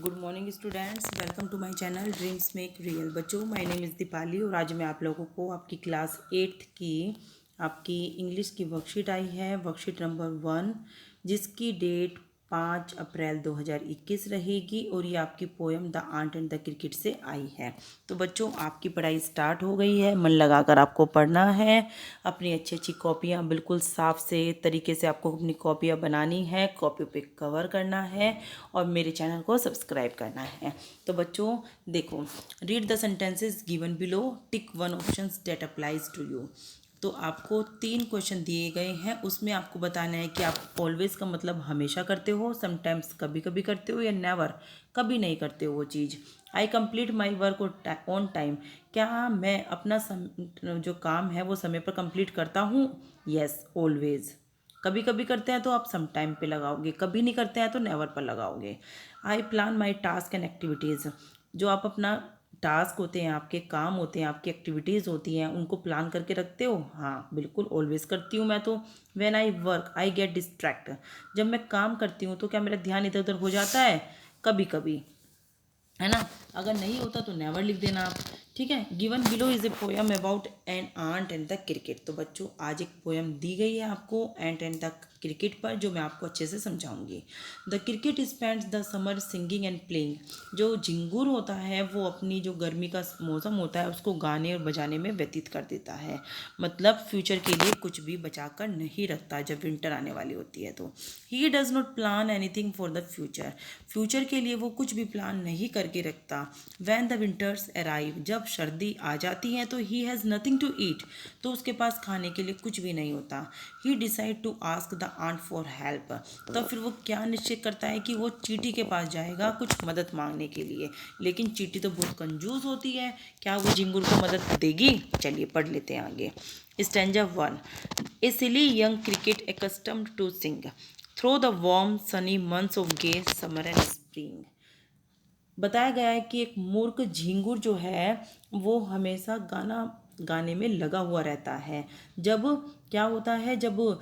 Good morning students, welcome to my channel dreams make real. बच्चों, my name is Deepali और आज मैं आप लोगों को आपकी क्लास 8th की आपकी इंग्लिश की वर्कशीट आई है, वर्कशीट नंबर 1, जिसकी डेट 5 अप्रैल 2021 रहेगी और ये आपकी poem the ant and the cricket से आई है। तो बच्चों, आपकी पढ़ाई स्टार्ट हो गई है। मन लगाकर आपको पढ़ना है। अपनी अच्छी अच्छी कॉपियाँ बिल्कुल साफ से तरीके से आपको अपनी कॉपियाँ बनानी है, कॉपी पे कवर करना है और मेरे चैनल को सब्सक्राइब करना है। तो बच्चों देखो, read the sentences given below, tick one options that applies to you. तो आपको 3 क्वेश्चन दिए गए हैं, उसमें आपको बताना है कि आप ऑलवेज का मतलब हमेशा करते हो, समटाइम्स कभी कभी करते हो, या नेवर कभी नहीं करते हो वो चीज़। I complete my work on time, क्या मैं अपना जो काम है वो समय पर कंप्लीट करता हूँ? Yes, always. कभी कभी करते हैं तो आप सम टाइम पे लगाओगे, कभी नहीं करते हैं तो नेवर पर लगाओगे। I plan my task and activities, जो आप अपना टास्क होते हैं, आपके काम होते हैं, आपकी एक्टिविटीज़ होती हैं, उनको प्लान करके रखते हो? हाँ, बिल्कुल ऑलवेज करती हूँ मैं तो। When I work I get distract, जब मैं काम करती हूँ तो क्या मेरा ध्यान इधर उधर हो जाता है? कभी कभी, है ना। अगर नहीं होता तो नेवर लिख देना आप, ठीक है। Given below is a poem about an ant and the cricket. तो बच्चों, आज एक पोएम दी गई है आपको एंट एंड द क्रिकेट पर, जो मैं आपको अच्छे से समझाऊंगी। The cricket spends the summer singing and playing, जो झिंगुर होता है वो अपनी जो गर्मी का मौसम होता है उसको गाने और बजाने में व्यतीत कर देता है। मतलब फ्यूचर के लिए कुछ भी बचा कर नहीं रखता जब विंटर आने वाली होती है तो। He does not plan anything for the future, future के लिए वो कुछ भी प्लान नहीं करके रखता। वैन द विंटर्स अराइव, जब सर्दी आ जाती है तो he has nothing to eat, तो उसके पास खाने के लिए कुछ भी नहीं होता। He decide to ask the ant for help, तो फिर वो क्या निश्चय करता है कि वो चींटी के पास जाएगा कुछ मदद मांगने के लिए। लेकिन चींटी तो बहुत कंजूस होती है, क्या वो झिंगुर को मदद देगी? चलिए पढ़ लेते हैं आगे। Stanza 1, a silly young cricket accustomed to sing through the warm sunny months of gay summer and spring. बताया गया है कि एक मूर्ख झिंगुर जो है वो हमेशा गाना गाने में लगा हुआ रहता है। जब क्या होता है, जब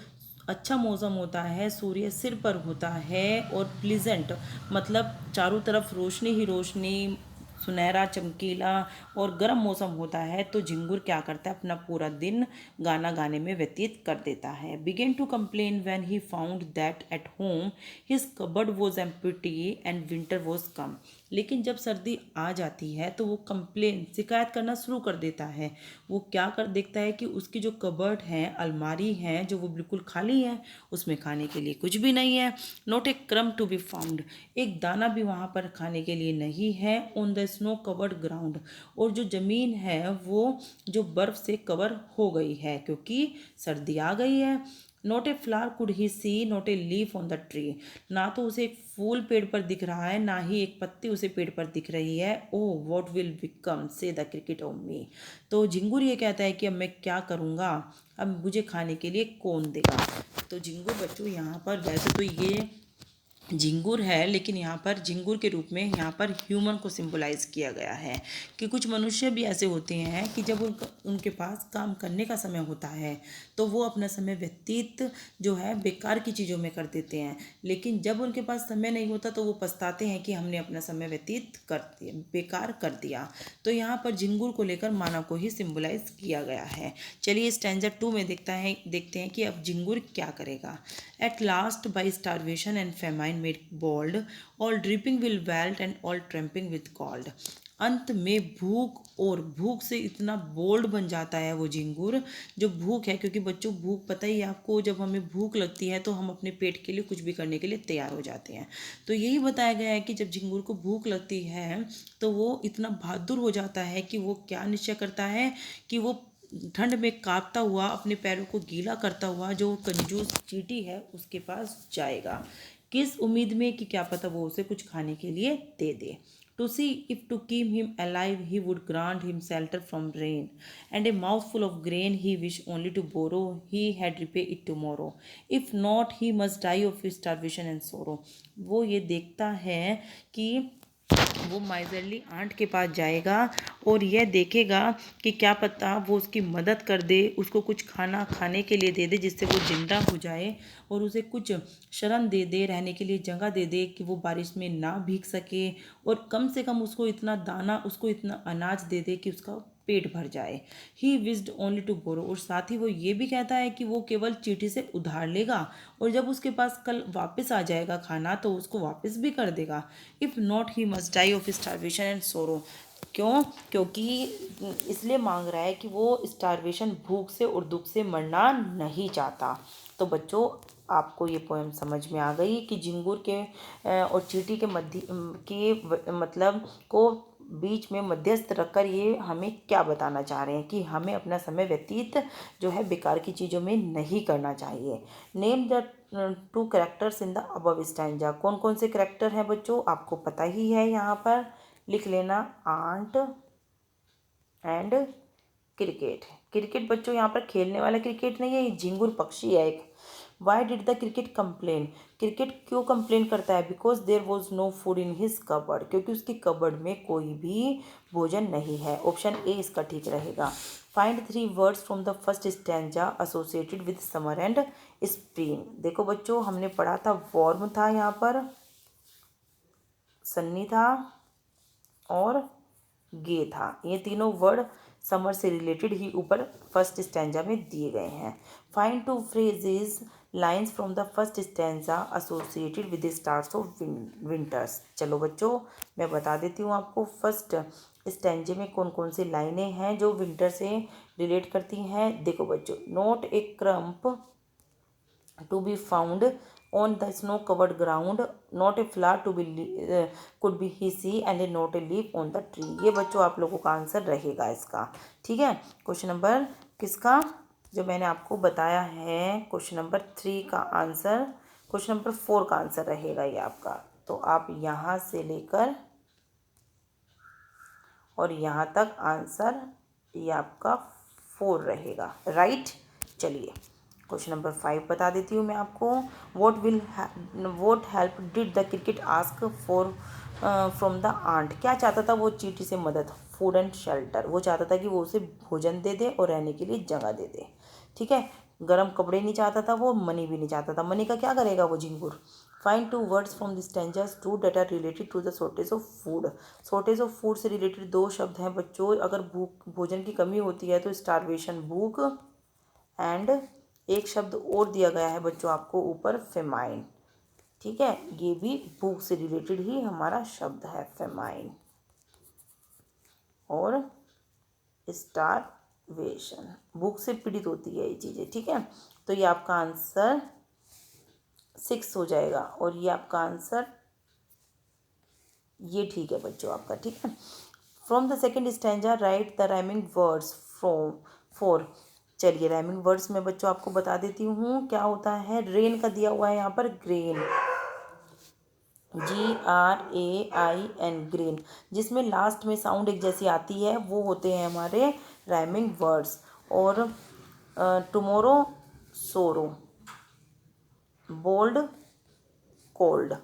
अच्छा मौसम होता है, सूर्य सिर पर होता है और प्लीजेंट मतलब चारों तरफ रोशनी ही रोशनी, सुनहरा चमकीला और गर्म मौसम होता है, तो झिंगुर क्या करता है, अपना पूरा दिन गाना गाने में व्यतीत कर देता है। Began to complain when he found that at home his cupboard was empty and winter was come. लेकिन जब सर्दी आ जाती है तो वो कंप्लेन शिकायत करना शुरू कर देता है। वो क्या कर देखता है कि उसकी जो कबर्ड है, अलमारी है, जो वो बिल्कुल खाली है, उसमें खाने के लिए कुछ भी नहीं है। नॉट ए क्रम टू बी फाउंड, एक दाना भी वहाँ पर खाने के लिए नहीं है। On the snow covered ground, और जो ज़मीन है वो जो बर्फ़ से कवर हो गई है क्योंकि सर्दी आ गई है। Not a flower could he see, not a leaf on the tree, ना तो उसे एक फूल पेड़ पर दिख रहा है, ना ही एक पत्ती उसे पेड़ पर दिख रही है। ओ व्हाट विल बिकम से द क्रिकेट ऑफ मी, तो झिंगुर ये कहता है कि अब मैं क्या करूँगा, अब मुझे खाने के लिए कौन देगा। तो झिंगुर बच्चों यहाँ पर वैसे तो ये झिंगुर है, लेकिन यहाँ पर झिंगुर के रूप में यहाँ पर ह्यूमन को सिंबलाइज किया गया है कि कुछ मनुष्य भी ऐसे होते हैं कि जब उनके पास काम करने का समय होता है तो वो अपना समय व्यतीत जो है बेकार की चीज़ों में कर देते हैं, लेकिन जब उनके पास समय नहीं होता तो वो पछताते हैं कि हमने अपना समय व्यतीत कर दिया, बेकार कर दिया। तो यहाँ पर झिंगुर को लेकर मानव को ही सिंबलाइज किया गया है। चलिए स्टैंजा 2 में देखते हैं कि अब झिंगुर क्या करेगा। At last by starvation and famine made bold, all dripping will welt and all trembling with cold. अंत में भूख, और भूख से इतना बोल्ड बन जाता है वो झिंगुर, जो भूख है, क्योंकि बच्चों भूख पता ही है आपको, जब हमें भूख लगती है तो हम अपने पेट के लिए कुछ भी करने के लिए तैयार हो जाते हैं। तो यही बताया गया है कि जब झिंगुर को भूख लगती है तो वो इतना बहादुर हो जाता है कि वो क्या निश्चय करता है कि वो ठंड में कांपता हुआ, अपने पैरों को गीला करता हुआ जो कंजूस चींटी है उसके पास जाएगा, किस उम्मीद में कि क्या पता वो उसे कुछ खाने के लिए दे दे। To see if to keep him alive he would grant him shelter from rain and a mouthful of grain he wish only to borrow, he had repay it tomorrow, if not he must die of starvation and sorrow. वो ये देखता है कि वो miserly aunt के पास जाएगा और यह देखेगा कि क्या पता वो उसकी मदद कर दे, उसको कुछ खाना खाने के लिए दे दे जिससे वो जिंदा हो जाए, और उसे कुछ शरण दे दे, रहने के लिए जगह दे दे कि वो बारिश में ना भीग सके, और कम से कम उसको इतना दाना, उसको इतना अनाज दे दे कि उसका पेट भर जाए। ही विज्ड ओनली टू बोरो, और साथ ही वो ये भी कहता है कि वो केवल चींटी से उधार लेगा, और जब उसके पास कल वापस आ जाएगा खाना तो उसको वापस भी कर देगा। If not he must die of starvation and sorrow. क्यों? क्योंकि इसलिए मांग रहा है कि वो स्टारवेशन, भूख से और दुख से मरना नहीं चाहता। तो बच्चों, आपको ये पोएम समझ में आ गई कि झिंगुर के और चींटी के मध्य के मतलब को बीच में मध्यस्थ रखकर ये हमें क्या बताना चाह रहे हैं कि हमें अपना समय व्यतीत जो है बेकार की चीज़ों में नहीं करना चाहिए। Name the 2 characters in the above stanza. कौन कौन से कैरेक्टर हैं बच्चों? आपको पता ही है, यहाँ पर लिख लेना, आंट एंड क्रिकेट। क्रिकेट बच्चों यहाँ पर खेलने वाला क्रिकेट नहीं है, ये झिंगुर पक्षी है एक। Why did the cricket complain? Cricket क्यों कंप्लेन करता है? Because there was no food in his cupboard, क्योंकि उसकी कबर्ड में कोई भी भोजन नहीं है। ऑप्शन ए इसका ठीक रहेगा। Find 3 words from the first stanza associated with summer and spring. देखो बच्चों, हमने पढ़ा था वॉर्म था, यहाँ पर सन्नी था और गे था। ये तीनों वर्ड समर से रिलेटेड ही ऊपर फर्स्ट स्टैंजा में दिए गए हैं। Find 2 phrases lines from the first stanza associated with the stars of winters. चलो बच्चों, मैं बता देती हूँ आपको फर्स्ट स्टैंजे में कौन कौन सी लाइनें हैं जो विंटर से रिलेट करती हैं। देखो बच्चों, not a krump to be found on the snow covered ground, not a flower to be could be he see, and not a leaf on the tree। ये बच्चों आप लोगों का आंसर रहेगा इसका। ठीक है, क्वेश्चन नंबर किसका जो मैंने आपको बताया है, क्वेश्चन नंबर 3 का आंसर, क्वेश्चन नंबर 4 का आंसर रहेगा ये आपका। तो आप यहाँ से लेकर और यहाँ तक आंसर ये आपका 4 रहेगा, राइट। चलिए क्वेश्चन नंबर 5 बता देती हूँ मैं आपको। What help did the cricket ask for from the ant? क्या चाहता था वो चींटी से मदद? Food and shelter. वो चाहता था कि वो उसे भोजन दे दे और रहने के लिए जगह दे दे। ठीक है, गर्म कपड़े नहीं चाहता था वो, मनी भी नहीं चाहता था। मनी का क्या करेगा वो झिंगुर? Find 2 words from the stanzas 2 that are related to the shortage of food. Shortage of food से रिलेटेड 2 शब्द हैं बच्चों। अगर भूख, भोजन की कमी होती है तो स्टारवेशन, भूख, एंड एक शब्द और दिया गया है बच्चों आपको ऊपर, फेमाइन। ठीक है, ये भी भूख से रिलेटेड ही हमारा शब्द है, फेमाइन और स्टारवेशन। भूख से पीड़ित होती है ये चीज़ें। ठीक है, तो ये आपका आंसर 6 हो जाएगा और ये आपका आंसर ये ठीक है बच्चों आपका। ठीक है, from the second stanza right the rhyming words from for. चलिए राइमिंग वर्ड्स में बच्चों आपको बता देती हूँ क्या होता है। रेन का दिया हुआ है यहाँ पर, ग्रेन, GRAIN, ग्रेन, जिसमें लास्ट में साउंड एक जैसी आती है, वो होते हैं हमारे राइमिंग वर्ड्स। और टुमारो, सोरो, बोल्ड, कोल्ड।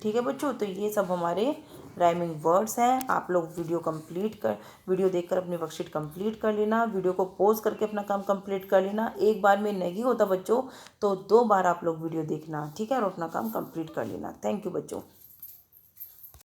ठीक है बच्चों, तो ये सब हमारे राइमिंग वर्ड्स हैं। आप लोग वीडियो देखकर अपनी वर्कशीट कंप्लीट कर लेना। वीडियो को पॉज करके अपना काम कंप्लीट कर लेना। एक बार में नहीं होता बच्चों, तो 2 बार आप लोग वीडियो देखना। ठीक है, और अपना काम कंप्लीट कर लेना। थैंक यू बच्चों।